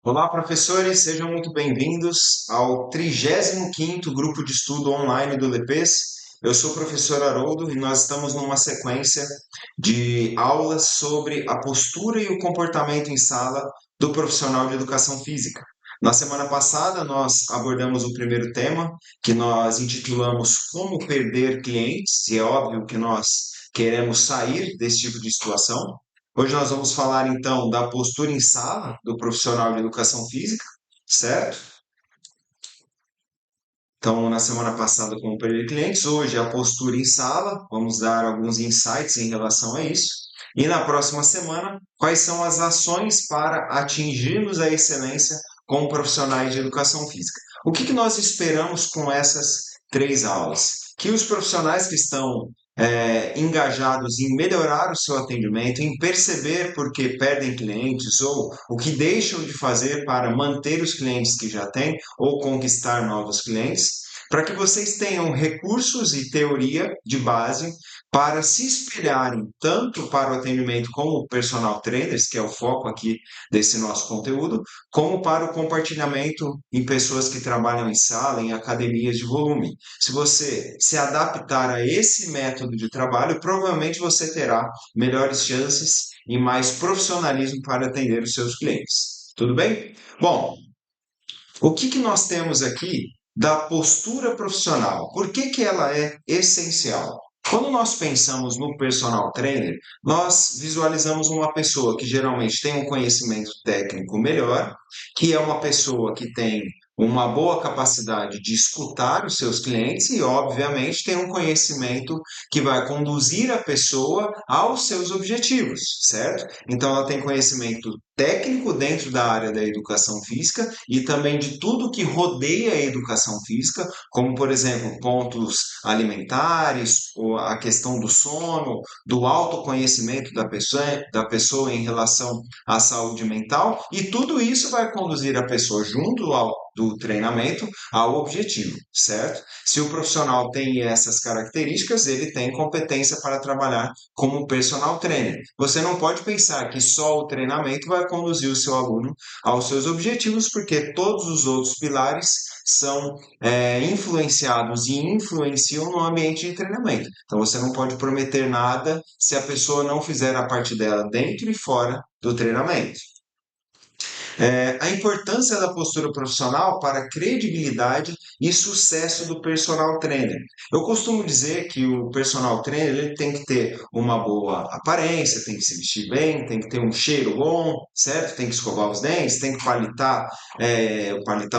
Olá, professores, sejam muito bem-vindos ao 35º grupo de estudo online do LEPES. Eu sou o professor Haroldo e nós estamos numa sequência de aulas sobre a postura e o comportamento em sala do profissional de educação física. Na semana passada, nós abordamos o primeiro tema, que nós intitulamos Como Perder Clientes, e é óbvio que nós queremos sair desse tipo de situação. Hoje nós vamos falar então da postura em sala do profissional de educação física, certo? Então, na semana passada, como perder clientes, hoje a postura em sala, vamos dar alguns insights em relação a isso. E na próxima semana, quais são as ações para atingirmos a excelência como profissionais de educação física? O que nós esperamos com essas três aulas? Que os profissionais que estão engajados em melhorar o seu atendimento, em perceber por que perdem clientes ou o que deixam de fazer para manter os clientes que já têm ou conquistar novos clientes, para que vocês tenham recursos e teoria de base para se espelharem tanto para o atendimento como personal trainers, que é o foco aqui desse nosso conteúdo, como para o compartilhamento em pessoas que trabalham em sala, em academias de volume. Se você se adaptar a esse método de trabalho, provavelmente você terá melhores chances e mais profissionalismo para atender os seus clientes. Tudo bem? Bom, o que nós temos aqui da postura profissional? Por que ela é essencial? Quando nós pensamos no personal trainer, nós visualizamos uma pessoa que geralmente tem um conhecimento técnico melhor, que é uma pessoa que tem uma boa capacidade de escutar os seus clientes e, obviamente, tem um conhecimento que vai conduzir a pessoa aos seus objetivos, certo? Então, ela tem conhecimento técnico dentro da área da educação física e também de tudo que rodeia a educação física, como, por exemplo, pontos alimentares, ou a questão do sono, do autoconhecimento da pessoa em relação à saúde mental, e tudo isso vai conduzir a pessoa junto do treinamento ao objetivo, certo? Se o profissional tem essas características, ele tem competência para trabalhar como personal trainer. Você não pode pensar que só o treinamento vai conduzir o seu aluno aos seus objetivos, porque todos os outros pilares são influenciados e influenciam no ambiente de treinamento. Então você não pode prometer nada se a pessoa não fizer a parte dela dentro e fora do treinamento. A importância da postura profissional para a credibilidade e sucesso do personal trainer. Eu costumo dizer que o personal trainer ele tem que ter uma boa aparência, tem que se vestir bem, tem que ter um cheiro bom, certo? Tem que escovar os dentes, tem que palitar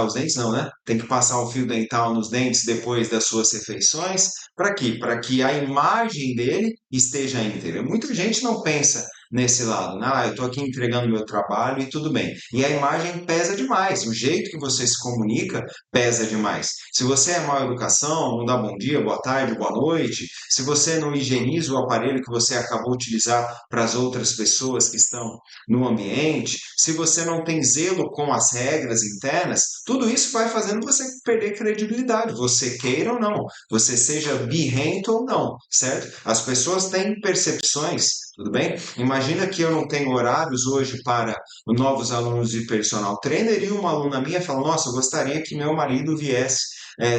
os dentes não, né? Tem que passar o fio dental nos dentes depois das suas refeições. Para quê? Para que a imagem dele esteja íntegra. Muita gente não pensa nesse lado, né? Eu estou aqui entregando meu trabalho e tudo bem. E a imagem pesa demais, o jeito que você se comunica pesa demais. Se você é má educação, não dá bom dia, boa tarde, boa noite, se você não higieniza o aparelho que você acabou de utilizar para as outras pessoas que estão no ambiente, se você não tem zelo com as regras internas, tudo isso vai fazendo você perder credibilidade, você queira ou não, você seja birrento ou não, certo? As pessoas têm percepções, tudo bem? Imagina que eu não tenho horários hoje para novos alunos de personal trainer e uma aluna minha fala, nossa, eu gostaria que meu marido viesse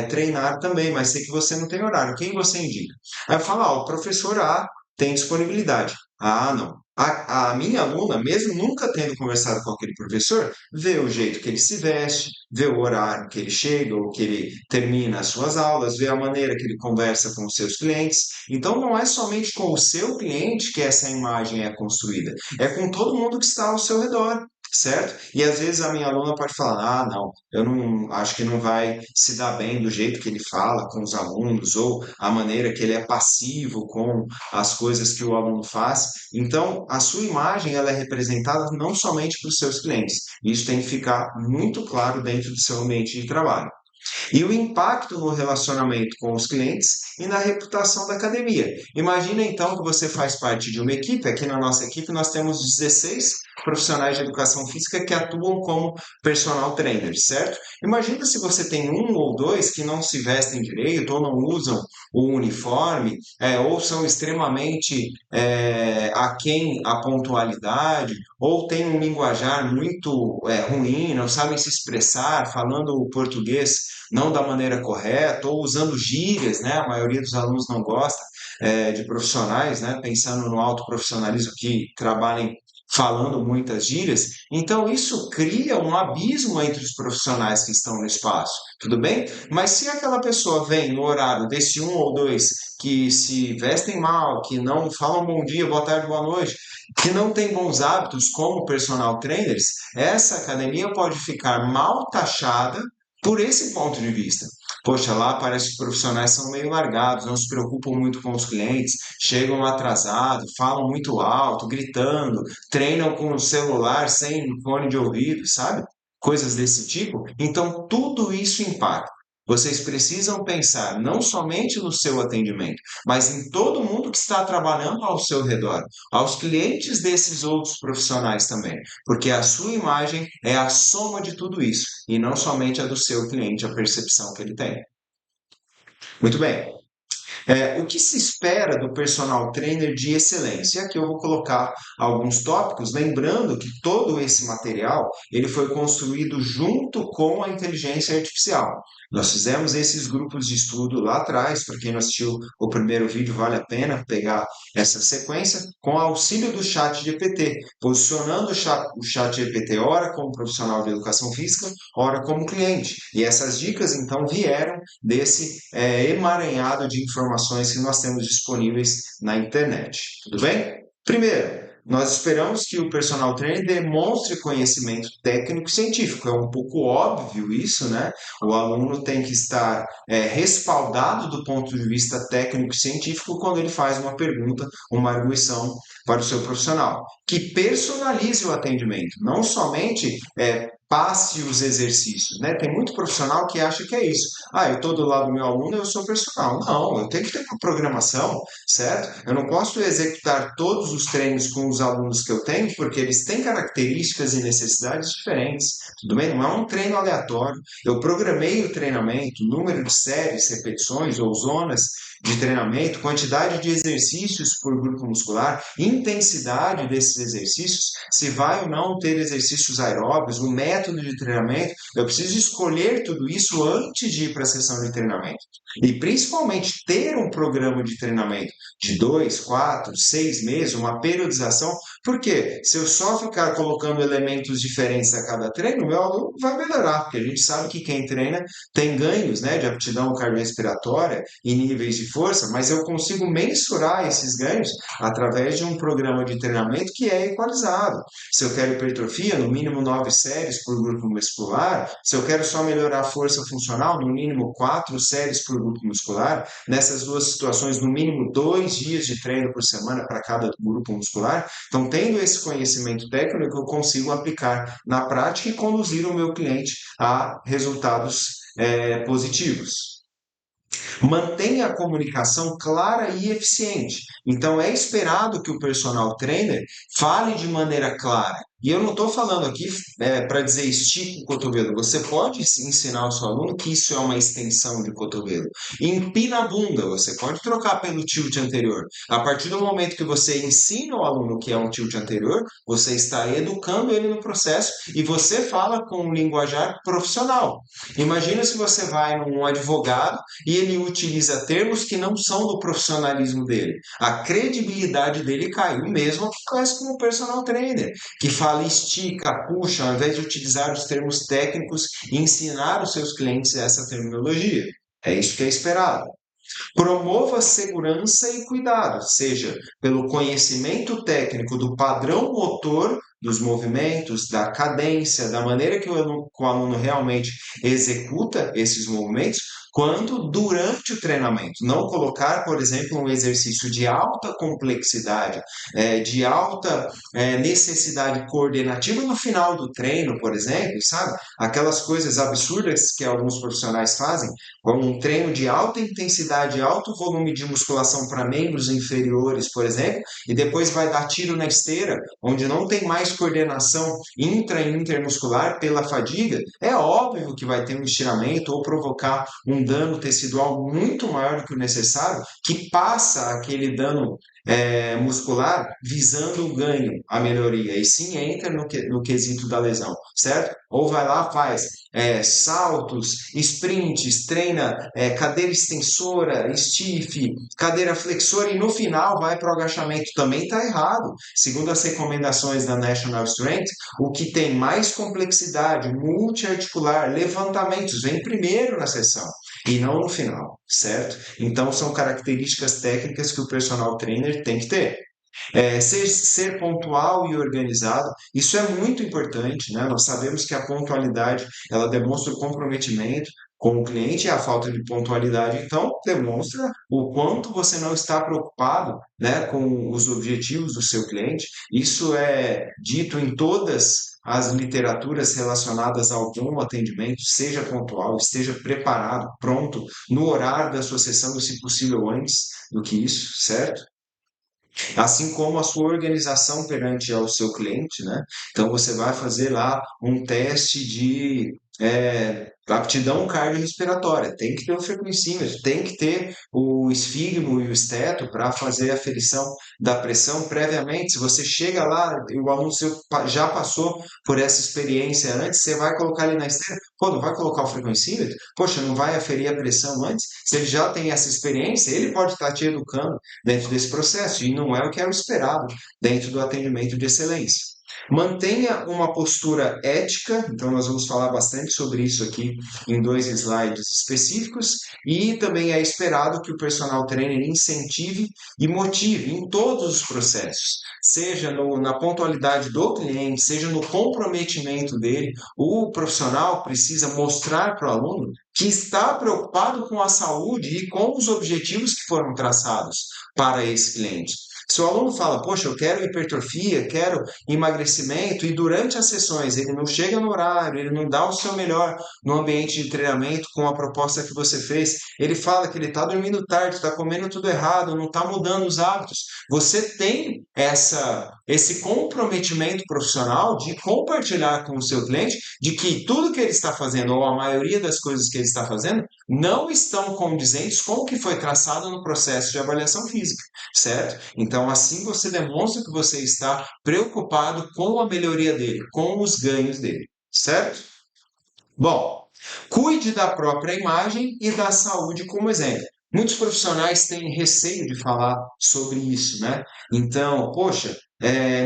treinar também, mas sei que você não tem horário. Quem você indica? Aí eu falo, o professor A tem disponibilidade. Ah, não. A minha aluna, mesmo nunca tendo conversado com aquele professor, vê o jeito que ele se veste, vê o horário que ele chega ou que ele termina as suas aulas, vê a maneira que ele conversa com os seus clientes. Então, não é somente com o seu cliente que essa imagem é construída, é com todo mundo que está ao seu redor, certo? E às vezes a minha aluna pode falar: ah, não, eu não acho que não vai se dar bem do jeito que ele fala com os alunos, ou a maneira que ele é passivo com as coisas que o aluno faz. Então, a sua imagem ela é representada não somente para os seus clientes, isso tem que ficar muito claro dentro do seu ambiente de trabalho. E o impacto no relacionamento com os clientes e na reputação da academia. Imagina então que você faz parte de uma equipe, aqui na nossa equipe nós temos 16 profissionais de educação física que atuam como personal trainers, certo? Imagina se você tem um ou dois que não se vestem direito ou não usam o uniforme, ou são extremamente aquém a pontualidade, ou têm um linguajar muito ruim, não sabem se expressar, falando o português não da maneira correta, ou usando gírias, né? A maioria dos alunos não gosta de profissionais, né? Pensando no alto profissionalismo que trabalhem falando muitas gírias, então isso cria um abismo entre os profissionais que estão no espaço, tudo bem? Mas se aquela pessoa vem no horário desse um ou dois que se vestem mal, que não falam bom dia, boa tarde, boa noite, que não tem bons hábitos como personal trainers, essa academia pode ficar mal taxada por esse ponto de vista. Poxa, lá parece que os profissionais são meio largados, não se preocupam muito com os clientes, chegam atrasados, falam muito alto, gritando, treinam com o celular sem fone de ouvido, sabe? Coisas desse tipo. Então, tudo isso impacta. Vocês precisam pensar não somente no seu atendimento, mas em todo mundo que está trabalhando ao seu redor, aos clientes desses outros profissionais também, porque a sua imagem é a soma de tudo isso e não somente a do seu cliente, a percepção que ele tem. Muito bem. O que se espera do personal trainer de excelência? Aqui eu vou colocar alguns tópicos, lembrando que todo esse material ele foi construído junto com a inteligência artificial. Nós fizemos esses grupos de estudo lá atrás, para quem não assistiu o primeiro vídeo, vale a pena pegar essa sequência, com auxílio do chat GPT, posicionando o chat GPT ora como profissional de educação física, ora como cliente. E essas dicas, então, vieram desse emaranhado de informações que nós temos disponíveis na internet. Tudo bem? Primeiro, nós esperamos que o personal trainer demonstre conhecimento técnico e científico. É um pouco óbvio isso, né? O aluno tem que estar respaldado do ponto de vista técnico e científico quando ele faz uma pergunta, uma arguição para o seu profissional. Que personalize o atendimento, não somente passe os exercícios, né? Tem muito profissional que acha que é isso. Eu estou do lado do meu aluno, eu sou personal. Não, eu tenho que ter uma programação, certo? Eu não posso executar todos os treinos com os alunos que eu tenho, porque eles têm características e necessidades diferentes, tudo bem? Não é um treino aleatório. Eu programei o treinamento, número de séries, repetições ou zonas de treinamento, quantidade de exercícios por grupo muscular, intensidade desses exercícios, se vai ou não ter exercícios aeróbios, o método de treinamento. Eu preciso escolher tudo isso antes de ir para a sessão de treinamento. E principalmente ter um programa de treinamento de 2, 4, 6 meses, uma periodização, porque se eu só ficar colocando elementos diferentes a cada treino, meu aluno vai melhorar, porque a gente sabe que quem treina tem ganhos, né, de aptidão cardiorrespiratória e níveis de força, mas eu consigo mensurar esses ganhos através de um programa de treinamento que é equalizado. Se eu quero hipertrofia, no mínimo 9 séries por grupo muscular. Se eu quero só melhorar a força funcional, no mínimo 4 séries por grupo muscular. Nessas duas situações, no mínimo 2 dias de treino por semana para cada grupo muscular. Então, tendo esse conhecimento técnico, eu consigo aplicar na prática e conduzir o meu cliente a resultados positivos. Mantenha a comunicação clara e eficiente. Então, é esperado que o personal trainer fale de maneira clara. E eu não estou falando aqui para dizer estique o cotovelo. Você pode ensinar ao seu aluno que isso é uma extensão de cotovelo. Empina a bunda, você pode trocar pelo tilt anterior. A partir do momento que você ensina o aluno que é um tilt anterior, você está educando ele no processo e você fala com um linguajar profissional. Imagina se você vai num advogado e ele utiliza termos que não são do profissionalismo dele. A credibilidade dele cai. O mesmo acontece com o personal trainer, que fala estica, puxa, ao invés de utilizar os termos técnicos e ensinar os seus clientes essa terminologia. É isso que é esperado. Promova segurança e cuidado, seja pelo conhecimento técnico do padrão motor dos movimentos, da cadência, da maneira que o aluno realmente executa esses movimentos, quanto durante o treinamento. Não colocar, por exemplo, um exercício de alta complexidade, de alta necessidade coordenativa no final do treino, por exemplo, sabe? Aquelas coisas absurdas que alguns profissionais fazem, como um treino de alta intensidade, alto volume de musculação para membros inferiores, por exemplo, e depois vai dar tiro na esteira, onde não tem mais coordenação intra e intermuscular pela fadiga, é óbvio que vai ter um estiramento ou provocar um dano tecidual muito maior do que o necessário, que passa aquele dano muscular visando o ganho, a melhoria, e sim entra no quesito da lesão, certo? Ou vai lá, faz saltos, sprints, treina cadeira extensora, stiff, cadeira flexora, e no final vai para o agachamento. Também está errado. Segundo as recomendações da National Strength, o que tem mais complexidade multiarticular, levantamentos, vem primeiro na sessão e não no final, certo? Então, são características técnicas que o personal trainer tem que ter. Ser pontual e organizado, isso é muito importante, né? Nós sabemos que a pontualidade, ela demonstra o comprometimento com o cliente, e a falta de pontualidade, então, demonstra o quanto você não está preocupado, né, com os objetivos do seu cliente. Isso é dito em todas as literaturas relacionadas ao bom atendimento. Seja pontual, esteja preparado, pronto, no horário da sua sessão, e se possível antes do que isso, certo? Assim como a sua organização perante ao seu cliente, né? Então você vai fazer lá um teste de aptidão cardiorrespiratória, tem que ter o frequencímetro, tem que ter o esfígmo e o esteto para fazer a aferição da pressão previamente. Se você chega lá e o aluno seu já passou por essa experiência antes, você vai colocar ele na esteira, pô, não vai colocar o frequencímetro? Poxa, não vai aferir a pressão antes? Se ele já tem essa experiência, ele pode estar te educando dentro desse processo, e não é o que é o esperado dentro do atendimento de excelência. Mantenha uma postura ética, então nós vamos falar bastante sobre isso aqui em 2 slides específicos, e também é esperado que o personal trainer incentive e motive em todos os processos, seja na pontualidade do cliente, seja no comprometimento dele. O profissional precisa mostrar para o aluno que está preocupado com a saúde e com os objetivos que foram traçados para esse cliente. Se o aluno fala, poxa, eu quero hipertrofia, quero emagrecimento, e durante as sessões ele não chega no horário, ele não dá o seu melhor no ambiente de treinamento com a proposta que você fez, ele fala que ele está dormindo tarde, está comendo tudo errado, não está mudando os hábitos. Você tem esse comprometimento profissional de compartilhar com o seu cliente de que tudo que ele está fazendo, ou a maioria das coisas que ele está fazendo, não estão condizentes com o que foi traçado no processo de avaliação física, certo? Então, assim você demonstra que você está preocupado com a melhoria dele, com os ganhos dele, certo? Bom, cuide da própria imagem e da saúde como exemplo. Muitos profissionais têm receio de falar sobre isso, né? Então, poxa,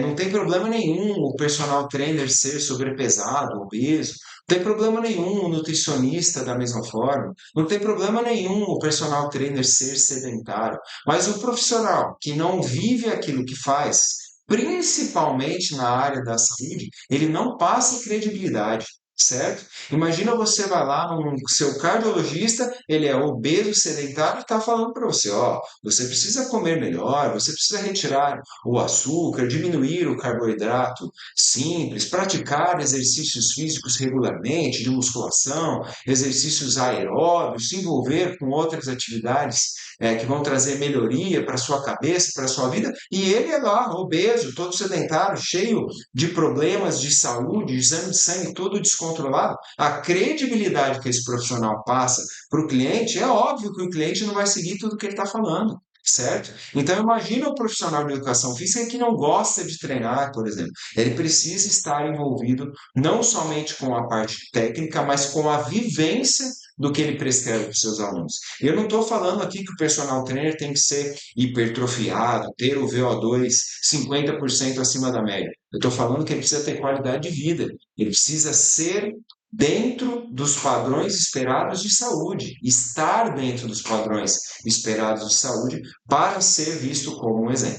não tem problema nenhum o personal trainer ser sobrepesado, obeso, não tem problema nenhum o nutricionista da mesma forma, não tem problema nenhum o personal trainer ser sedentário, mas o profissional que não vive aquilo que faz, principalmente na área da saúde, ele não passa credibilidade. Certo? Imagina, você vai lá no seu cardiologista, ele é obeso, sedentário, e está falando para você, ó, você precisa comer melhor, você precisa retirar o açúcar, diminuir o carboidrato simples, praticar exercícios físicos regularmente, de musculação, exercícios aeróbicos, se envolver com outras atividades que vão trazer melhoria para a sua cabeça, para a sua vida, e ele é lá, obeso, todo sedentário, cheio de problemas de saúde, exame de sangue todo descontrolado. A credibilidade que esse profissional passa para o cliente, é óbvio que o cliente não vai seguir tudo que ele está falando. Certo? Então, imagina o profissional de educação física que não gosta de treinar, por exemplo. Ele precisa estar envolvido não somente com a parte técnica, mas com a vivência do que ele prescreve para os seus alunos. Eu não estou falando aqui que o personal trainer tem que ser hipertrofiado, ter o VO2 50% acima da média. Eu estou falando que ele precisa ter qualidade de vida. Ele precisa ser dentro dos padrões esperados de saúde, estar dentro dos padrões esperados de saúde para ser visto como um exemplo.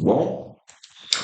Bom?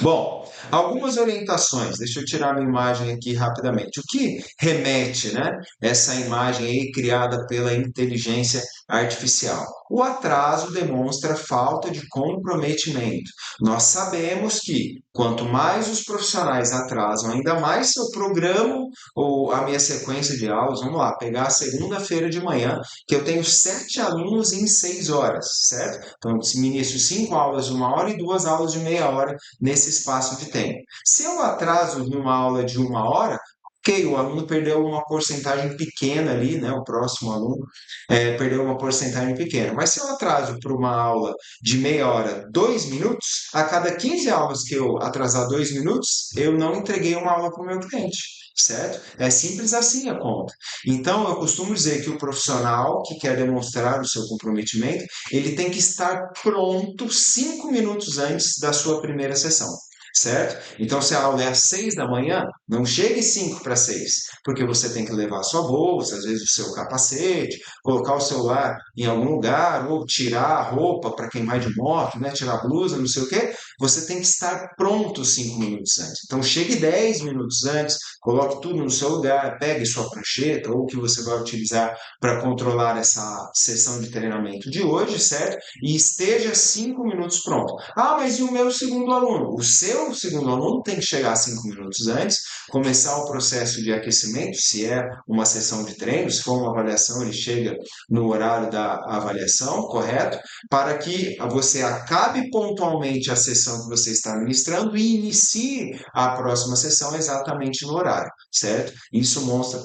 Bom, Algumas orientações, deixa eu tirar minha imagem aqui rapidamente. O que remete, né, essa imagem aí criada pela inteligência artificial? O atraso demonstra falta de comprometimento. Nós sabemos que quanto mais os profissionais atrasam, ainda mais se eu programo ou a minha sequência de aulas, vamos lá, pegar a segunda-feira de manhã, que eu tenho 7 alunos em 6 horas, certo? Então, ministro 5 aulas de 1 hora e 2 aulas de meia hora nesse espaço de tempo. Se eu atraso numa aula de 1 hora, ok, o aluno perdeu uma porcentagem pequena ali, né? O próximo aluno perdeu uma porcentagem pequena. Mas se eu atraso para uma aula de meia hora, 2 minutos, a cada 15 aulas que eu atrasar 2 minutos, eu não entreguei uma aula para o meu cliente. Certo? É simples assim a conta. Então, eu costumo dizer que o profissional que quer demonstrar o seu comprometimento, ele tem que estar pronto 5 minutos antes da sua primeira sessão. Certo? Então, se a aula é às 6 da manhã, não chegue 5 para 6, porque você tem que levar a sua bolsa, às vezes o seu capacete, colocar o celular em algum lugar, ou tirar a roupa para quem vai de moto, né? Tirar a blusa, não sei o quê. Você tem que estar pronto 5 minutos antes. Então, chegue 10 minutos antes, coloque tudo no seu lugar, pegue sua prancheta ou o que você vai utilizar para controlar essa sessão de treinamento de hoje, certo? E esteja 5 minutos pronto. Ah, mas e o meu segundo aluno? O seu segundo aluno tem que chegar 5 minutos antes, começar o processo de aquecimento, se é uma sessão de treino, se for uma avaliação, ele chega no horário da avaliação, correto? Para que você acabe pontualmente a sessão que você está ministrando e inicie a próxima sessão exatamente no horário, certo? Isso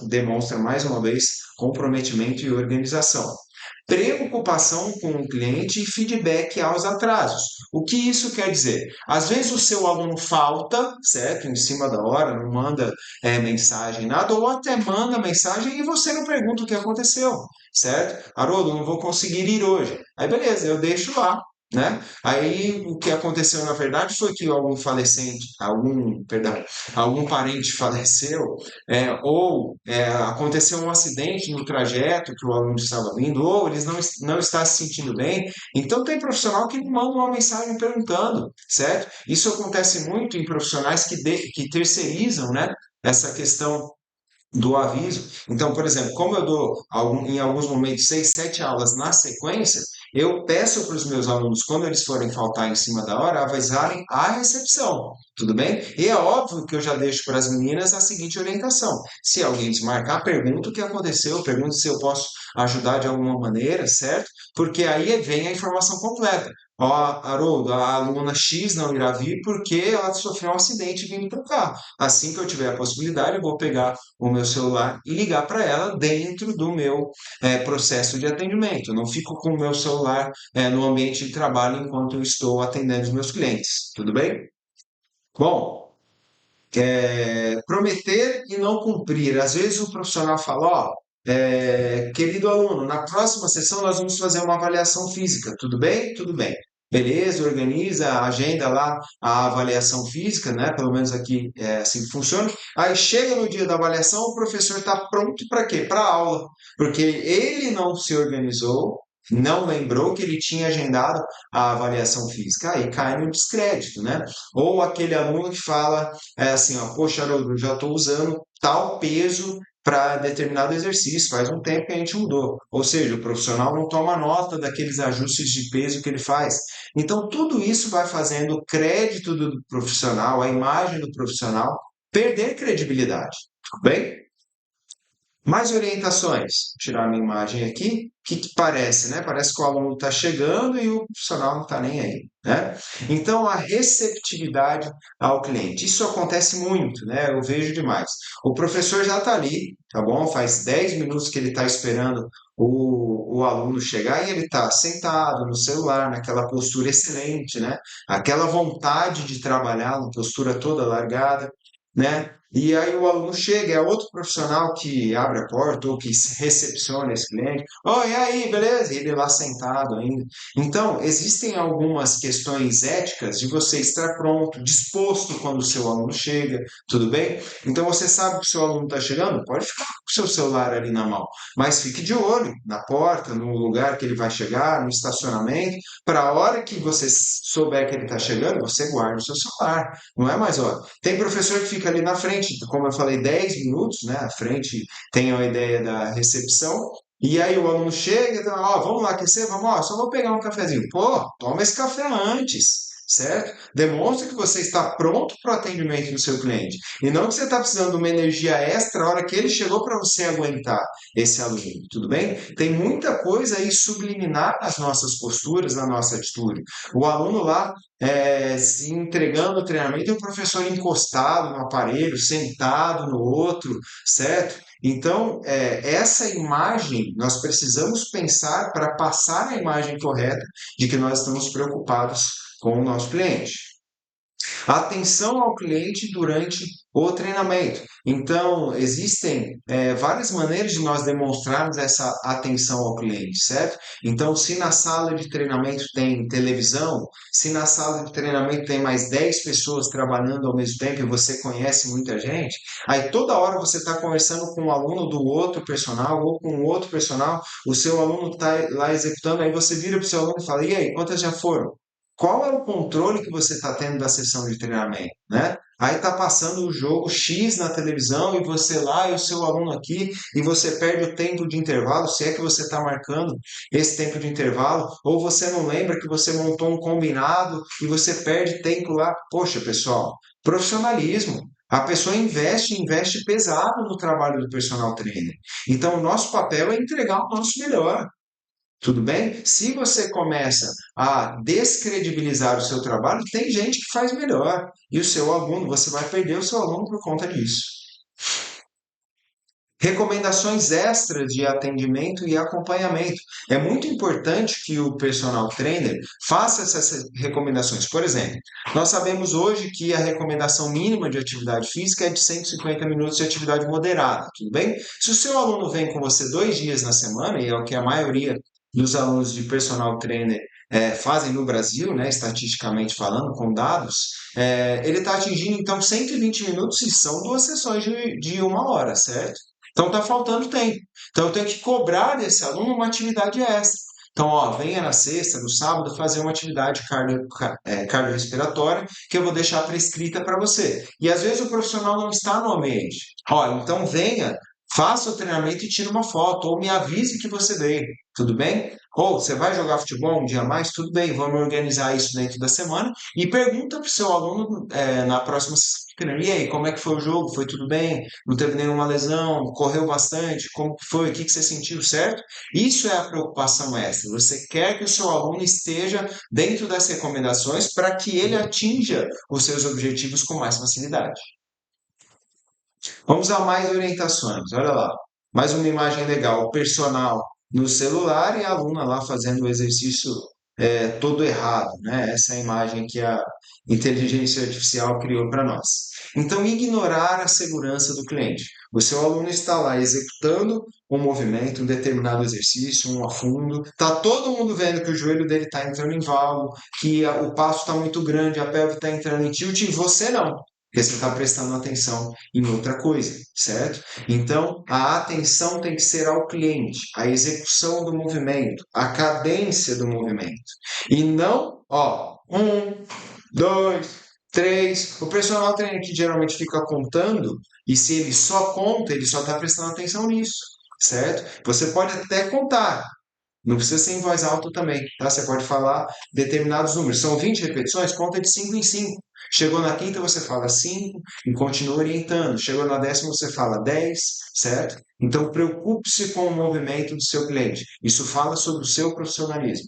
demonstra mais uma vez comprometimento e organização. Preocupação com o cliente e feedback aos atrasos. O que isso quer dizer? Às vezes o seu aluno falta, certo? Em cima da hora, não manda mensagem, nada, ou até manda mensagem e você não pergunta o que aconteceu, certo? Haroldo, não vou conseguir ir hoje. Aí beleza, eu deixo lá. Né? Aí o que aconteceu na verdade foi que algum parente faleceu, aconteceu um acidente no trajeto que o aluno estava vindo, ou eles não está se sentindo bem. Então, tem profissional que manda uma mensagem perguntando, certo? Isso acontece muito em profissionais que terceirizam, né, essa questão do aviso. Então, por exemplo, como eu dou em alguns momentos 6, 7 aulas na sequência, eu peço para os meus alunos, quando eles forem faltar em cima da hora, avisarem a recepção. Tudo bem? E é óbvio que eu já deixo para as meninas a seguinte orientação. Se alguém desmarcar, pergunta o que aconteceu, pergunta se eu posso ajudar de alguma maneira, certo? Porque aí vem a informação completa. Ó, Haroldo, a aluna X não irá vir porque ela sofreu um acidente vindo para cá. Assim que eu tiver a possibilidade, eu vou pegar o meu celular e ligar para ela dentro do meu processo de atendimento. Eu não fico com o meu celular no ambiente de trabalho enquanto eu estou atendendo os meus clientes. Tudo bem? Bom, prometer e não cumprir. Às vezes o profissional fala, ó, querido aluno, na próxima sessão nós vamos fazer uma avaliação física. Tudo bem? Tudo bem. Beleza, organiza, agenda lá a avaliação física, né? Pelo menos aqui é assim que funciona. Aí chega no dia da avaliação, o professor está pronto para quê? Para a aula. Porque ele não se organizou, não lembrou que ele tinha agendado a avaliação física. Aí cai no descrédito, né? Ou aquele aluno que fala assim, ó, poxa, Haroldo, eu já estou usando tal peso para determinado exercício, faz um tempo que a gente mudou. Ou seja, o profissional não toma nota daqueles ajustes de peso que ele faz. Então, tudo isso vai fazendo o crédito do profissional, a imagem do profissional, perder credibilidade. Tudo bem? Mais orientações. Vou tirar a minha imagem aqui. O que parece, né? Parece que o aluno está chegando e o profissional não está nem aí, né? Então, a receptividade ao cliente. Isso acontece muito, né? Eu vejo demais. O professor já está ali, tá bom? Faz 10 minutos que ele está esperando o aluno chegar e ele está sentado no celular, naquela postura excelente, né? Aquela vontade de trabalhar, uma postura toda largada, né? e aí o aluno chega, é outro profissional que abre a porta ou que recepciona esse cliente. Oi, e aí, beleza? E ele lá sentado ainda. Então, existem algumas questões éticas de você estar pronto, disposto quando o seu aluno chega, tudo bem? Então, você sabe que o seu aluno está chegando? Pode ficar com o seu celular ali na mão, mas fique de olho na porta, no lugar que ele vai chegar, no estacionamento, para a hora que você souber que ele está chegando, você guarda o seu celular. Não é mais hora. Tem professor que fica ali na frente, como eu falei, 10 minutos, né? À frente tem a ideia da recepção. E aí o aluno chega e fala, ó, vamos lá aquecer? Vamos, ó, só vou pegar um cafezinho. Pô, toma esse café antes, certo? Demonstra que você está pronto para o atendimento do seu cliente. E não que você está precisando de uma energia extra a hora que ele chegou para você aguentar esse aluno, tudo bem? Tem muita coisa aí subliminar nas nossas posturas, na nossa atitude. O aluno lá se entregando o treinamento e o professor encostado no aparelho, sentado no outro, certo? Então, essa imagem, nós precisamos pensar para passar a imagem correta de que nós estamos preocupados com o nosso cliente. Atenção ao cliente durante o treinamento. Então, existem várias maneiras de nós demonstrarmos essa atenção ao cliente, certo? Então, se na sala de treinamento tem televisão, se na sala de treinamento tem mais 10 pessoas trabalhando ao mesmo tempo e você conhece muita gente, aí toda hora você está conversando com um aluno do outro personal ou com outro personal, o seu aluno está lá executando, aí você vira para o seu aluno e fala, e aí, quantas já foram? Qual é o controle que você está tendo da sessão de treinamento, né? Aí está passando o jogo X na televisão e você lá e o seu aluno aqui e você perde o tempo de intervalo, se é que você está marcando esse tempo de intervalo, ou você não lembra que você montou um combinado e você perde tempo lá. Poxa, pessoal, profissionalismo. A pessoa investe pesado no trabalho do personal trainer. Então, o nosso papel é entregar o nosso melhor. Tudo bem? Se você começa a descredibilizar o seu trabalho, tem gente que faz melhor. E o seu aluno, você vai perder o seu aluno por conta disso. Recomendações extras de atendimento e acompanhamento. É muito importante que o personal trainer faça essas recomendações. Por exemplo, nós sabemos hoje que a recomendação mínima de atividade física é de 150 minutos de atividade moderada, tudo bem? Se o seu aluno vem com você 2 dias na semana, e é o que a maioria dos alunos de personal trainer fazem no Brasil, né, estatisticamente falando, com dados, ele está atingindo então 120 minutos e são 2 sessões de 1 hora, certo? Então está faltando tempo. Então eu tenho que cobrar desse aluno uma atividade extra. Então, ó, venha na sexta, no sábado, fazer uma atividade cardiorrespiratória que eu vou deixar prescrita para você. E às vezes o profissional não está no ambiente. Ó, então venha, faça o treinamento e tire uma foto, ou me avise que você veio, tudo bem? Ou você vai jogar futebol um dia a mais? Tudo bem, vamos organizar isso dentro da semana e pergunta para o seu aluno na próxima sessão de treino. E aí, como é que foi o jogo? Foi tudo bem? Não teve nenhuma lesão? Correu bastante? Como que foi? O que que você sentiu, certo? Isso é a preocupação extra. Você quer que o seu aluno esteja dentro das recomendações para que ele atinja os seus objetivos com mais facilidade. Vamos a mais orientações. Olha lá. Mais uma imagem legal. O personal no celular e a aluna lá fazendo o exercício todo errado, né? Essa é a imagem que a inteligência artificial criou para nós. Então, ignorar a segurança do cliente. O seu aluno está lá executando um movimento, um determinado exercício, um afundo. Está todo mundo vendo que o joelho dele está entrando em valo, que o passo está muito grande, a pelve está entrando em tilt, e você não. Porque você está prestando atenção em outra coisa, certo? Então, a atenção tem que ser ao cliente, a execução do movimento, a cadência do movimento. E não, ó, 1, 2, 3. O personal trainer que geralmente fica contando, e se ele só conta, ele só está prestando atenção nisso, certo? Você pode até contar, não precisa ser em voz alta também, tá? Você pode falar determinados números. São 20 repetições, conta de 5 em 5. Chegou na quinta, você fala 5 e continua orientando. Chegou na décima, você fala 10, certo? Então, preocupe-se com o movimento do seu cliente. Isso fala sobre o seu profissionalismo.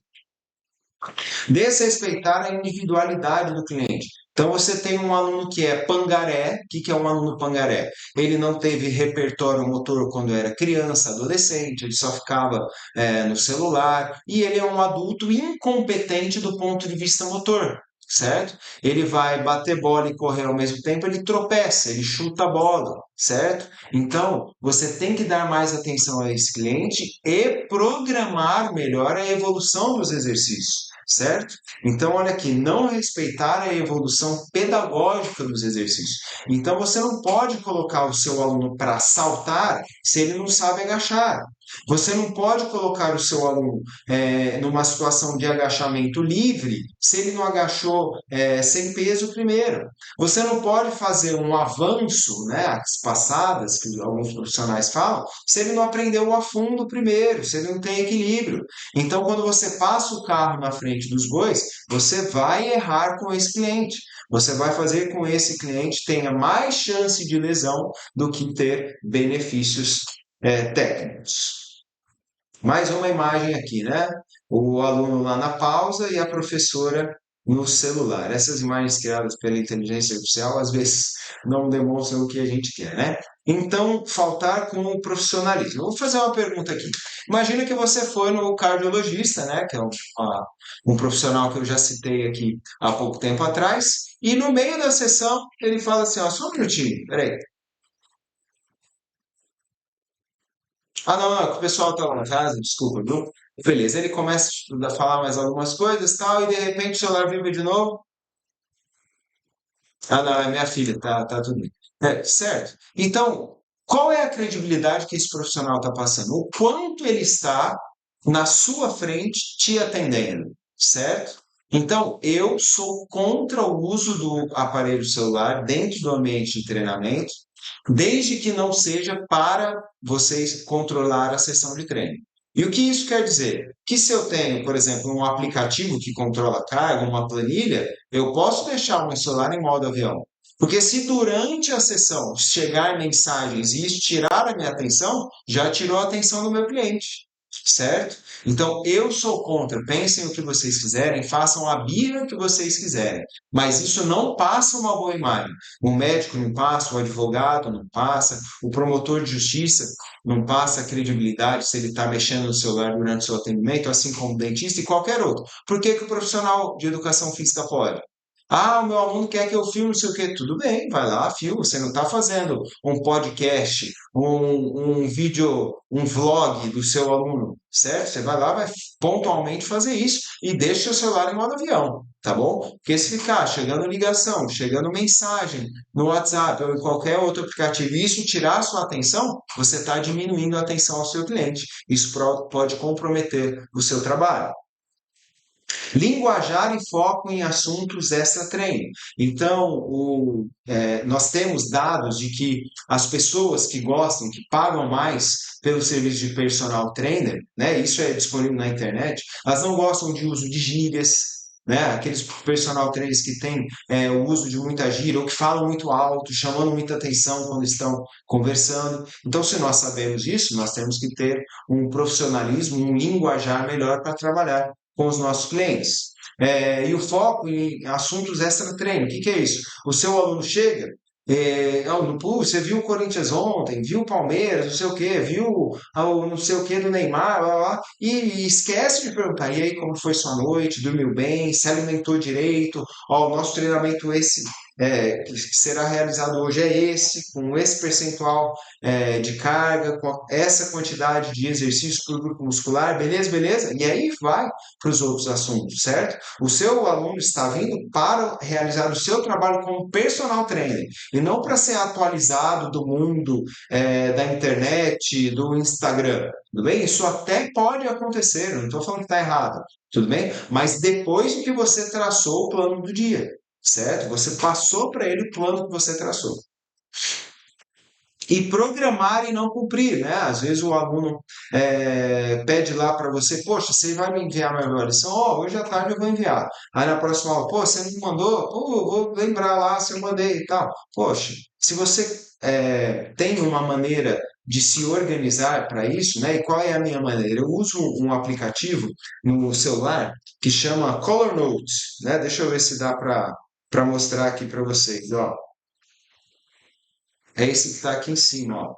Desrespeitar a individualidade do cliente. Então, você tem um aluno que é pangaré. O que é um aluno pangaré? Ele não teve repertório motor quando era criança, adolescente, ele só ficava no celular, e ele é um adulto incompetente do ponto de vista motor. certo? Ele vai bater bola e correr ao mesmo tempo, ele tropeça, ele chuta a bola, certo? Então, você tem que dar mais atenção a esse cliente e programar melhor a evolução dos exercícios, certo? Então, olha aqui, não respeitar a evolução pedagógica dos exercícios. Então, você não pode colocar o seu aluno para saltar se ele não sabe agachar. Você não pode colocar o seu aluno numa situação de agachamento livre se ele não agachou sem peso primeiro. Você não pode fazer um avanço, né, as passadas que alguns profissionais falam, se ele não aprendeu o afundo primeiro, se ele não tem equilíbrio. Então, quando você passa o carro na frente dos bois, você vai errar com esse cliente. Você vai fazer com que esse cliente tenha mais chance de lesão do que ter benefícios técnicos. Mais uma imagem aqui, né? O aluno lá na pausa e a professora no celular. Essas imagens criadas pela inteligência artificial às vezes não demonstram o que a gente quer, né? Então, faltar com o profissionalismo. Eu vou fazer uma pergunta aqui. Imagina que você foi no cardiologista, né? Que é um profissional que eu já citei aqui há pouco tempo atrás, e no meio da sessão ele fala assim: ó, só um minutinho, peraí. Ah, não, não, é que o pessoal tá lá em casa, desculpa, viu? Beleza, ele começa a falar mais algumas coisas tal, e de repente o celular vibra de novo. Ah, não, é minha filha, tá tudo bem. Certo. Então, qual é a credibilidade que esse profissional está passando? O quanto ele está na sua frente te atendendo, certo? Então, eu sou contra o uso do aparelho celular dentro do ambiente de treinamento, desde que não seja para vocês controlar a sessão de treino. E o que isso quer dizer? Que se eu tenho, por exemplo, um aplicativo que controla a carga, uma planilha, eu posso deixar o meu celular em modo avião. Porque se durante a sessão chegar mensagens e isso tirar a minha atenção, já tirou a atenção do meu cliente, certo? Então eu sou contra. Pensem o que vocês quiserem, façam a birra que vocês quiserem, mas isso não passa uma boa imagem. O médico não passa, o advogado não passa, o promotor de justiça não passa credibilidade se ele está mexendo no celular durante o seu atendimento, assim como o dentista e qualquer outro. Por que, que o profissional de educação física pode? Ah, o meu aluno quer que eu filme, não sei o quê. Tudo bem, vai lá, filma. Você não está fazendo um podcast, um vídeo, um vlog do seu aluno, certo? Você vai lá, vai pontualmente fazer isso e deixa o seu celular em modo avião, tá bom? Porque se ficar chegando ligação, chegando mensagem no WhatsApp ou em qualquer outro aplicativo e isso tirar a sua atenção, você está diminuindo a atenção ao seu cliente. Isso pode comprometer o seu trabalho. Linguajar e foco em assuntos extra-treino. Então, nós temos dados de que as pessoas que gostam, que pagam mais pelo serviço de personal trainer, né, isso é disponível na internet, elas não gostam de uso de gírias, né, aqueles personal trainers que têm o uso de muita gíria ou que falam muito alto, chamando muita atenção quando estão conversando. Então, se nós sabemos isso, nós temos que ter um profissionalismo, um linguajar melhor para trabalhar com os nossos clientes. E o foco em assuntos extra-treino. O que, que é isso? O seu aluno chega, você viu o Corinthians ontem, viu o Palmeiras, não sei o quê, viu o não sei o quê do Neymar, blá, blá, blá, e esquece de perguntar, e aí, como foi sua noite, dormiu bem, se alimentou direito, ó, o nosso treinamento que será realizado hoje é esse, com esse percentual de carga, com essa quantidade de exercício para o grupo muscular, beleza, beleza? E aí vai para os outros assuntos, certo? O seu aluno está vindo para realizar o seu trabalho como personal trainer e não para ser atualizado do mundo da internet, do Instagram, tudo bem? Isso até pode acontecer, eu não estou falando que está errado, tudo bem? Mas depois que você traçou o plano do dia, certo? Você passou para ele o plano que você traçou. E programar e não cumprir, né? Às vezes o aluno pede lá para você, poxa, você vai me enviar uma avaliação? Ó, hoje à tarde eu vou enviar. Aí na próxima aula, pô, você não mandou? Pô, vou lembrar lá se eu mandei e tal. Poxa, se você tem uma maneira de se organizar para isso, né? E qual é a minha maneira? Eu uso um aplicativo no celular que chama Color Notes, né? Deixa eu ver se dá para mostrar aqui para vocês, ó. É esse que está aqui em cima, ó.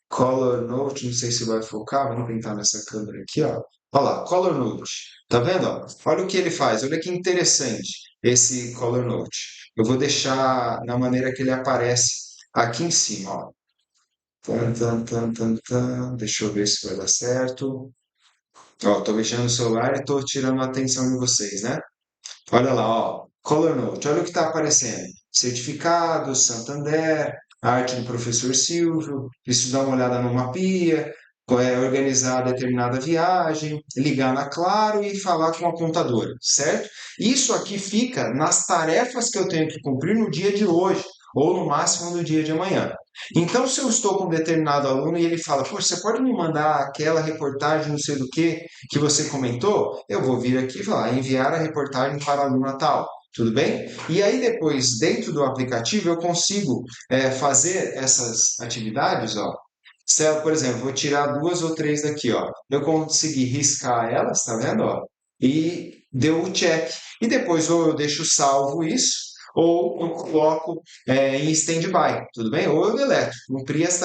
Color Note, não sei se vai focar, vamos tentar nessa câmera aqui, ó. Olha lá, Color Note. Tá vendo? Ó? Olha o que ele faz. Olha que interessante esse Color Note. Eu vou deixar na maneira que ele aparece aqui em cima. Ó. Tan, tan, tan, tan, tan. Deixa eu ver se vai dar certo. Ó, tô mexendo no celular e tô tirando a atenção de vocês, né? Olha lá, ó. Color Note. Olha o que está aparecendo. Certificado, Santander, arte do professor Silvio. Isso dá uma olhada no mapinha, organizar determinada viagem, ligar na Claro e falar com a contadora, certo? Isso aqui fica nas tarefas que eu tenho que cumprir no dia de hoje, ou no máximo no dia de amanhã. Então, se eu estou com um determinado aluno e ele fala, poxa, você pode me mandar aquela reportagem, não sei do que você comentou? Eu vou vir aqui e falar, enviar a reportagem para a aluna tal. Tudo bem? E aí depois, dentro do aplicativo, eu consigo fazer essas atividades, ó. Se ela, por exemplo, vou tirar duas ou três daqui, ó. Eu consegui riscar elas, tá vendo, ó? E deu o check. E depois ou eu deixo salvo isso, ou eu coloco em stand-by, tudo bem? Ou eu deleto, cumpri as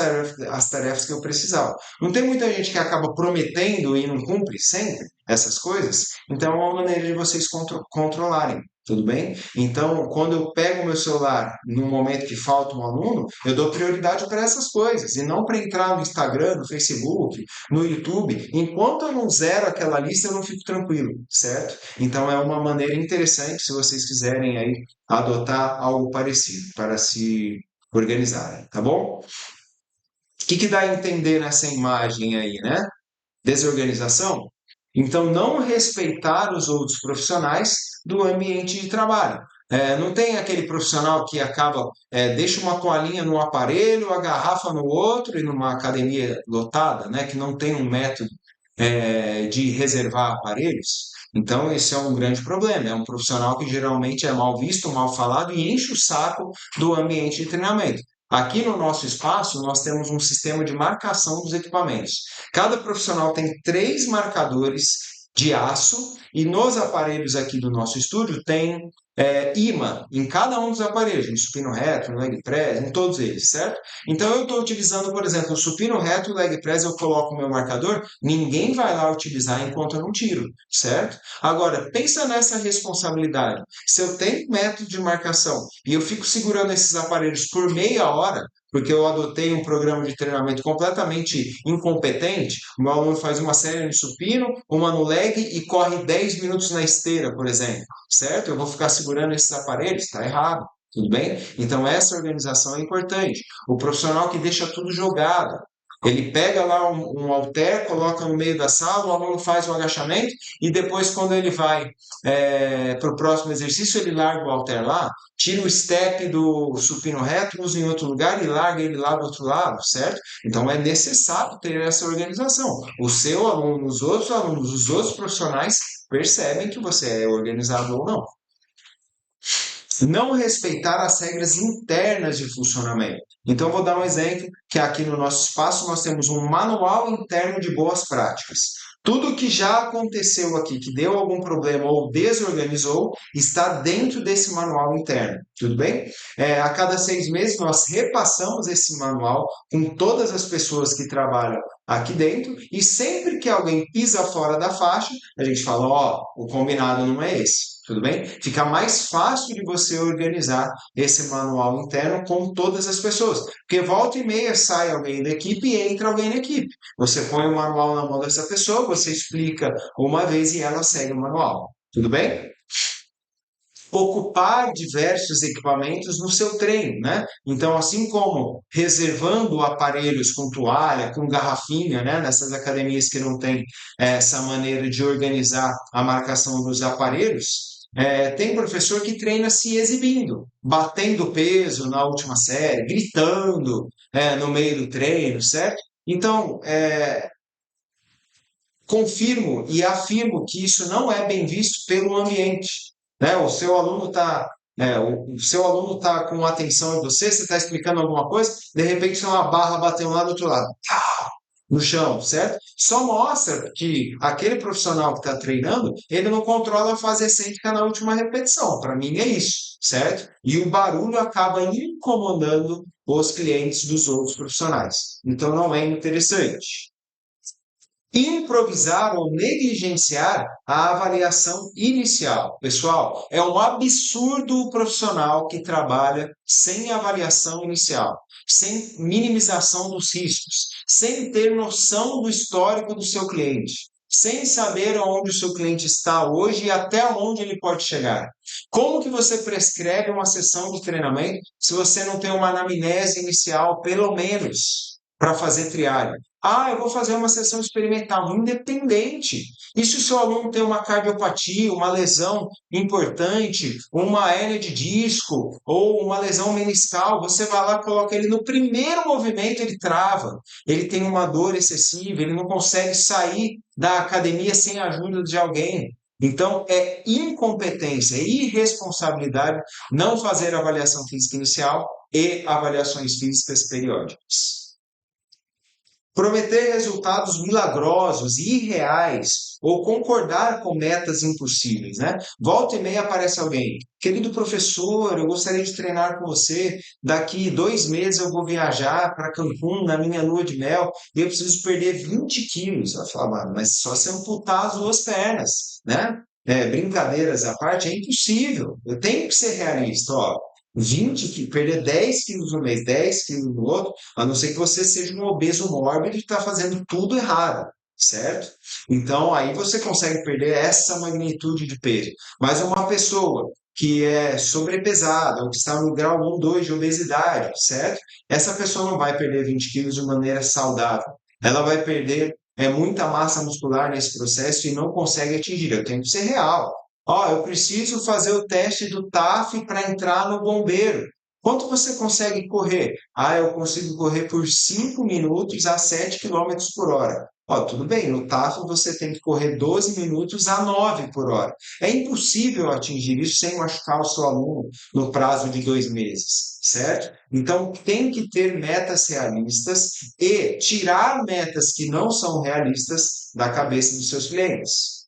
tarefas que eu precisava. Não tem muita gente que acaba prometendo e não cumpre sempre essas coisas? Então é uma maneira de vocês controlarem. Tudo bem? Então, quando eu pego o meu celular no momento que falta um aluno, eu dou prioridade para essas coisas e não para entrar no Instagram, no Facebook, no YouTube. Enquanto eu não zero aquela lista, eu não fico tranquilo, certo? Então, é uma maneira interessante se vocês quiserem aí adotar algo parecido para se organizarem, tá bom? O que dá a entender nessa imagem aí, né? Desorganização? Então, não respeitar os outros profissionais do ambiente de trabalho. Não tem aquele profissional que acaba, deixa uma toalhinha no aparelho, a garrafa no outro, e numa academia lotada, né, que não tem um método de reservar aparelhos. Então, esse é um grande problema. É um profissional que geralmente é mal visto, mal falado e enche o saco do ambiente de treinamento. Aqui no nosso espaço, nós temos um sistema de marcação dos equipamentos. Cada profissional tem 3 marcadores de aço e nos aparelhos aqui do nosso estúdio tem imã em cada um dos aparelhos, no supino reto, no leg press, em todos eles, certo? Então eu estou utilizando, por exemplo, o supino reto e o leg press, eu coloco o meu marcador, ninguém vai lá utilizar enquanto eu não tiro, certo? Agora, pensa nessa responsabilidade. Se eu tenho método de marcação e eu fico segurando esses aparelhos por meia hora, porque eu adotei um programa de treinamento completamente incompetente. O meu aluno faz uma série no supino, uma no leg e corre 10 minutos na esteira, por exemplo, certo? Eu vou ficar segurando esses aparelhos? Está errado. Tudo bem? Então, essa organização é importante. O profissional que deixa tudo jogado, ele pega lá um halter, coloca no meio da sala, o aluno faz o agachamento e depois, quando ele vai para o próximo exercício, ele larga o halter lá, tira o step do supino reto, usa em outro lugar e larga ele lá do outro lado, certo? Então é necessário ter essa organização. O seu aluno, os outros alunos, os outros profissionais percebem que você é organizado ou não. Não respeitar as regras internas de funcionamento. Então, vou dar um exemplo que aqui no nosso espaço nós temos um manual interno de boas práticas. Tudo que já aconteceu aqui, que deu algum problema ou desorganizou, está dentro desse manual interno. Tudo bem? A cada 6 meses nós repassamos esse manual com todas as pessoas que trabalham aqui dentro e sempre que alguém pisa fora da faixa, a gente fala, ó, o combinado não é esse. Tudo bem? Fica mais fácil de você organizar esse manual interno com todas as pessoas. Porque volta e meia sai alguém da equipe e entra alguém na equipe. Você põe o manual na mão dessa pessoa, você explica uma vez e ela segue o manual. Tudo bem? Ocupar diversos equipamentos no seu treino, né? Então, assim como reservando aparelhos com toalha, com garrafinha, né? Nessas academias que não tem essa maneira de organizar a marcação dos aparelhos, tem professor que treina se exibindo, batendo peso na última série, gritando no meio do treino, certo? Então, confirmo e afirmo que isso não é bem visto pelo ambiente, né? O seu aluno está com atenção em você, você está explicando alguma coisa, de repente tem uma barra batendo lá do outro lado, no chão, certo? Só mostra que aquele profissional que está treinando, ele não controla a fase excêntrica na última repetição. Para mim é isso, certo? E o barulho acaba incomodando os clientes dos outros profissionais. Então não é interessante. improvisar ou negligenciar a avaliação inicial. Pessoal, é um absurdo o profissional que trabalha sem avaliação inicial, sem minimização dos riscos, sem ter noção do histórico do seu cliente, sem saber onde o seu cliente está hoje e até onde ele pode chegar. Como que você prescreve uma sessão de treinamento se você não tem uma anamnese inicial, pelo menos, para fazer triagem? Eu vou fazer uma sessão experimental, independente. E se o seu aluno tem uma cardiopatia, uma lesão importante, uma hérnia de disco ou uma lesão meniscal, você vai lá, coloca ele no primeiro movimento, ele trava, ele tem uma dor excessiva, ele não consegue sair da academia sem a ajuda de alguém. Então, é incompetência, é irresponsabilidade não fazer avaliação física inicial e avaliações físicas periódicas. Prometer resultados milagrosos e irreais ou concordar com metas impossíveis, né? Volta e meia aparece alguém. Querido professor, eu gostaria de treinar com você. Daqui 2 meses eu vou viajar para Cancún na minha lua de mel e eu preciso perder 20 quilos. Ela fala, mas só se amputar as 2 pernas, né? Brincadeiras à parte, é impossível. Eu tenho que ser realista, ó. 20 quilos, perder 10 quilos no mês, 10 quilos no outro, a não ser que você seja um obeso mórbido e está fazendo tudo errado, certo? Então, aí você consegue perder essa magnitude de peso. Mas uma pessoa que é sobrepesada, ou que está no grau 1, 2 de obesidade, certo? Essa pessoa não vai perder 20 quilos de maneira saudável. Ela vai perder muita massa muscular nesse processo e não consegue atingir. Eu tenho que ser real. Eu preciso fazer o teste do TAF para entrar no bombeiro. Quanto você consegue correr? Eu consigo correr por 5 minutos a 7 quilômetros por hora. Tudo bem, no TAF você tem que correr 12 minutos a 9 por hora. É impossível atingir isso sem machucar o seu aluno no prazo de 2 meses, certo? Então, tem que ter metas realistas e tirar metas que não são realistas da cabeça dos seus clientes.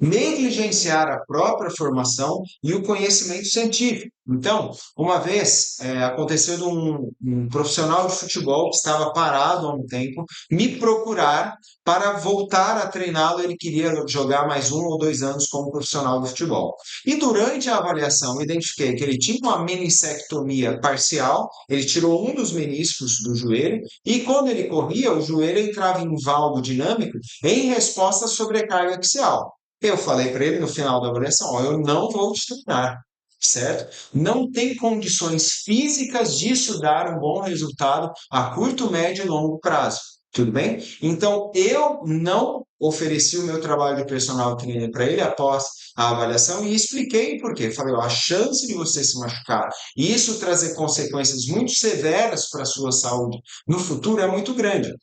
Negligenciar a própria formação e o conhecimento científico. Então, uma vez aconteceu de um profissional de futebol que estava parado há um tempo me procurar para voltar a treiná-lo. Ele queria jogar mais 1 ou 2 anos como profissional de futebol. E durante a avaliação, identifiquei que ele tinha uma menissectomia parcial, ele tirou um dos meniscos do joelho e quando ele corria, o joelho entrava em valgo dinâmico em resposta à sobrecarga axial. Eu falei para ele no final da avaliação, eu não vou te treinar, certo? Não tem condições físicas disso dar um bom resultado a curto, médio e longo prazo, tudo bem? Então, eu não ofereci o meu trabalho de personal trainer para ele após a avaliação e expliquei por quê. Falei, a chance de você se machucar e isso trazer consequências muito severas para a sua saúde no futuro é muito grande.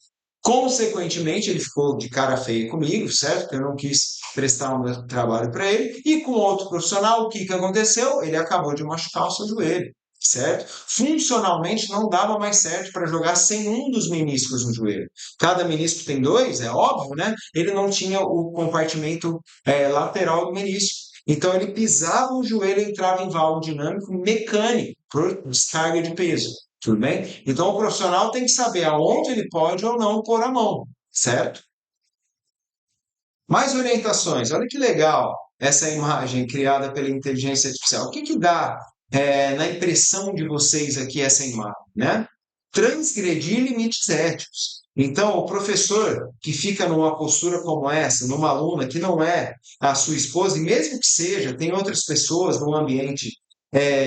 Consequentemente, ele ficou de cara feia comigo, certo? Porque eu não quis prestar o meu trabalho para ele. E com outro profissional, o que aconteceu? Ele acabou de machucar o seu joelho, certo? Funcionalmente, não dava mais certo para jogar sem um dos meniscos no joelho. Cada menisco tem 2, é óbvio, né? Ele não tinha o compartimento lateral do menisco. Então, ele pisava o joelho e entrava em valgo dinâmico mecânico, por descarga de peso. Tudo bem? Então, o profissional tem que saber aonde ele pode ou não pôr a mão, certo? Mais orientações. Olha que legal essa imagem criada pela inteligência artificial. O que dá na impressão de vocês aqui essa imagem, né? Transgredir limites éticos. Então, o professor que fica numa postura como essa, numa aluna que não é a sua esposa, e mesmo que seja, tem outras pessoas no ambiente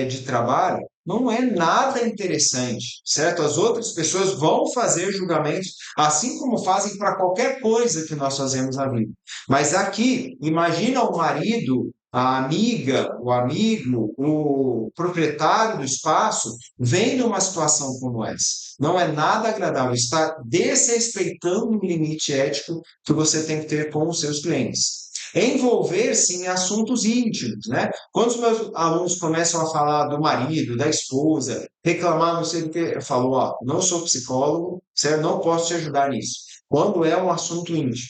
de trabalho, não é nada interessante, certo? As outras pessoas vão fazer julgamentos, assim como fazem para qualquer coisa que nós fazemos na vida. Mas aqui, imagina o marido, a amiga, o amigo, o proprietário do espaço, vendo uma situação como essa. Não é nada agradável, está desrespeitando o limite ético que você tem que ter com os seus clientes. Envolver-se em assuntos íntimos, né? Quando os meus alunos começam a falar do marido, da esposa, reclamar, não sei o que, eu falo, não sou psicólogo, certo? Não posso te ajudar nisso. Quando é um assunto íntimo,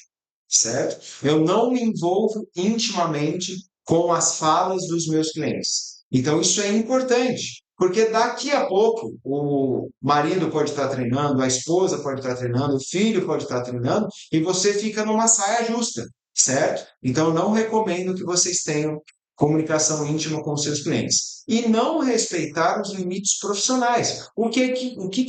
certo? Eu não me envolvo intimamente com as falas dos meus clientes. Então, isso é importante. Porque daqui a pouco o marido pode estar treinando, a esposa pode estar treinando, o filho pode estar treinando, e você fica numa saia justa, certo? Então, eu não recomendo que vocês tenham comunicação íntima com seus clientes. E não respeitar os limites profissionais. O que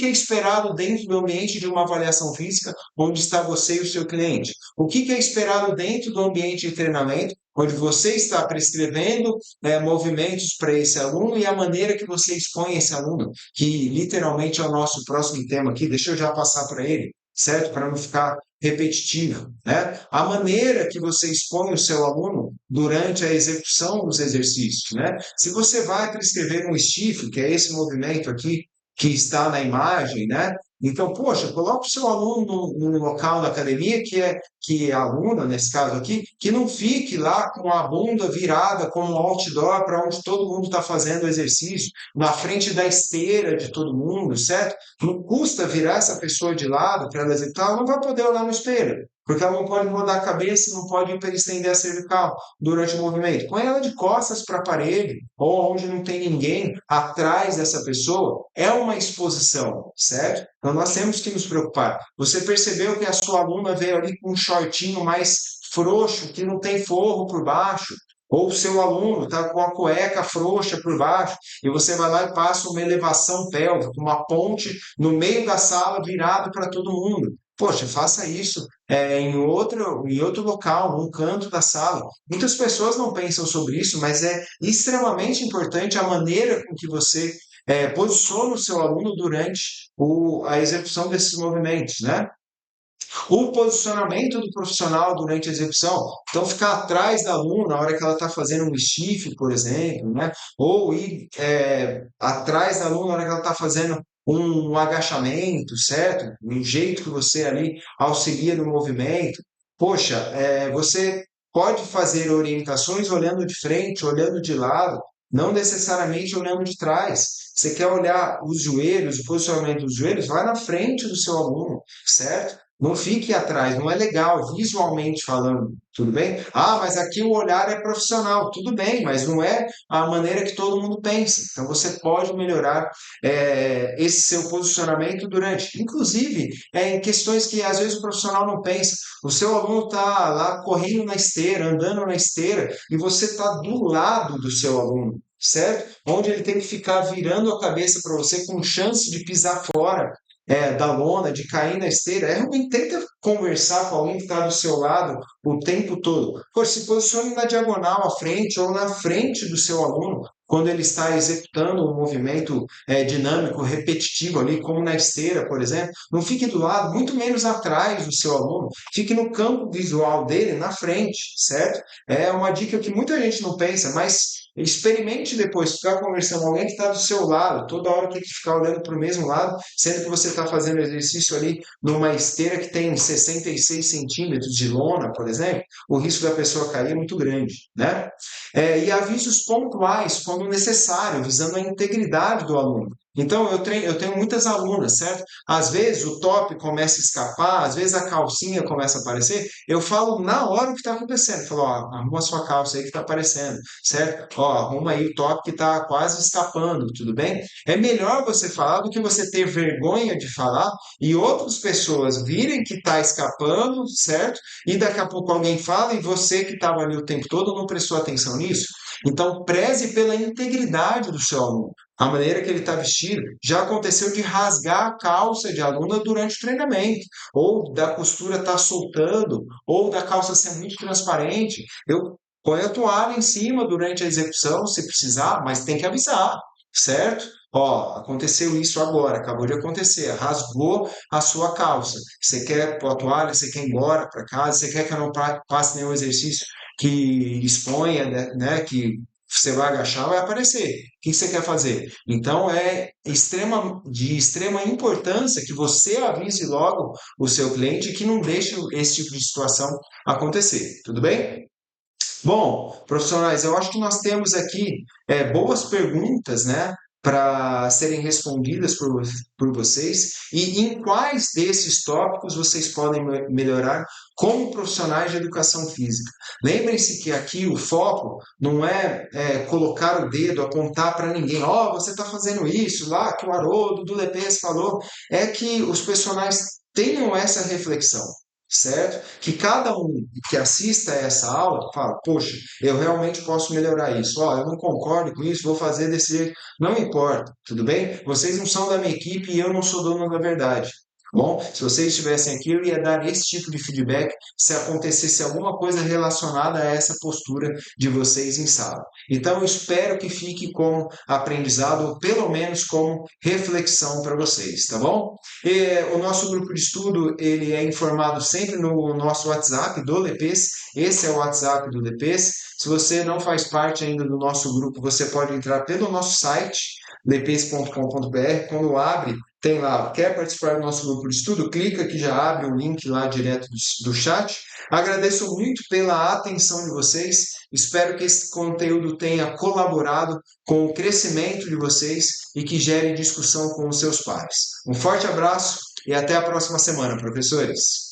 é esperado dentro do ambiente de uma avaliação física, onde está você e o seu cliente? O que é esperado dentro do ambiente de treinamento, onde você está prescrevendo movimentos para esse aluno e a maneira que você expõe esse aluno, que literalmente é o nosso próximo tema aqui, deixa eu já passar para ele, certo? Para não ficar repetitivo, né? A maneira que você expõe o seu aluno durante a execução dos exercícios, né? Se você vai prescrever um stiff, que é esse movimento aqui que está na imagem, né? Então, poxa, coloca o seu aluno num local da academia que é aluno, nesse caso aqui, que não fique lá com a bunda virada como um outdoor para onde todo mundo está fazendo o exercício, na frente da esteira de todo mundo, certo? Não custa virar essa pessoa de lado para ela executar, ela não vai poder olhar no espelho, porque ela não pode rodar a cabeça, não pode hiperestender a cervical durante o movimento. Põe ela de costas para a parede, ou onde não tem ninguém atrás dessa pessoa, é uma exposição, certo? Então nós temos que nos preocupar. Você percebeu que a sua aluna veio ali com um shortinho mais frouxo, que não tem forro por baixo, ou o seu aluno está com a cueca frouxa por baixo, e você vai lá e passa uma elevação pélvica, uma ponte no meio da sala virado para todo mundo. Poxa, faça isso em outro local, num canto da sala. Muitas pessoas não pensam sobre isso, mas é extremamente importante a maneira com que você posiciona o seu aluno durante a execução desses movimentos, né? O posicionamento do profissional durante a execução. Então, ficar atrás da aluna na hora que ela está fazendo um stiff, por exemplo, né? Ou ir atrás da aluna na hora que ela está fazendo um agachamento, certo? Do jeito que você ali auxilia no movimento. Poxa, você pode fazer orientações olhando de frente, olhando de lado, não necessariamente olhando de trás. Você quer olhar os joelhos, o posicionamento dos joelhos, vai na frente do seu aluno, certo? Não fique atrás, não é legal, visualmente falando, tudo bem? Ah, mas aqui o olhar é profissional, tudo bem, mas não é a maneira que todo mundo pensa. Então você pode melhorar esse seu posicionamento durante, inclusive em questões que às vezes o profissional não pensa. O seu aluno está lá correndo na esteira, andando na esteira, e você está do lado do seu aluno, certo? Onde ele tem que ficar virando a cabeça para você com chance de pisar fora da lona, de cair na esteira, realmente tenta conversar com alguém que está do seu lado o tempo todo. Pô, se posicione na diagonal à frente ou na frente do seu aluno, quando ele está executando um movimento dinâmico, repetitivo ali, como na esteira, por exemplo. Não fique do lado, muito menos atrás do seu aluno. Fique no campo visual dele, na frente, certo? É uma dica que muita gente não pensa, mas experimente depois ficar conversando com alguém que está do seu lado, toda hora tem que ficar olhando para o mesmo lado, sendo que você está fazendo exercício ali numa esteira que tem 66 centímetros de lona, por exemplo, o risco da pessoa cair é muito grande, né? E avisos pontuais, quando necessário, visando a integridade do aluno. Então, eu tenho muitas alunas, certo? Às vezes o top começa a escapar, às vezes a calcinha começa a aparecer, eu falo na hora o que está acontecendo. Eu falo, ó, arruma a sua calça aí que está aparecendo, certo? Ó, arruma aí o top que está quase escapando, tudo bem? É melhor você falar do que você ter vergonha de falar e outras pessoas virem que está escapando, certo? E daqui a pouco alguém fala e você que estava ali o tempo todo não prestou atenção nisso. Então, preze pela integridade do seu aluno. A maneira que ele está vestido. Já aconteceu de rasgar a calça de aluna durante o treinamento, ou da costura estar soltando, ou da calça ser muito transparente. Eu ponho a toalha em cima durante a execução, se precisar, mas tem que avisar, certo? Ó, aconteceu isso agora, acabou de acontecer, rasgou a sua calça. Você quer pôr a toalha, você quer ir embora para casa, você quer que eu não passe nenhum exercício que exponha, né, que você vai agachar, vai aparecer. O que você quer fazer? Então, de extrema importância que você avise logo o seu cliente que não deixe esse tipo de situação acontecer. Tudo bem? Bom, profissionais, eu acho que nós temos aqui boas perguntas, né? para serem respondidas por vocês e em quais desses tópicos vocês podem melhorar como profissionais de educação física. Lembrem-se que aqui o foco não é colocar o dedo, apontar para ninguém, ó, você está fazendo isso lá que o Haroldo do LEPES falou, é que os personagens tenham essa reflexão. Certo? Que cada um que assista a essa aula fala, poxa, eu realmente posso melhorar isso. Ó, eu não concordo com isso, vou fazer desse jeito. Não importa, tudo bem? Vocês não são da minha equipe e eu não sou dono da verdade. Bom, se vocês estivessem aqui, eu ia dar esse tipo de feedback se acontecesse alguma coisa relacionada a essa postura de vocês em sala. Então, eu espero que fique como aprendizado, ou pelo menos como reflexão para vocês, tá bom? O nosso grupo de estudo, ele é informado sempre no nosso WhatsApp do LEPES. Esse é o WhatsApp do LEPES. Se você não faz parte ainda do nosso grupo, você pode entrar pelo nosso site, lepes.com.br. Quando abre, tem lá, quer participar do nosso grupo de estudo? Clica que já abre o link lá direto do chat. Agradeço muito pela atenção de vocês. Espero que esse conteúdo tenha colaborado com o crescimento de vocês e que gere discussão com os seus pares. Um forte abraço e até a próxima semana, professores.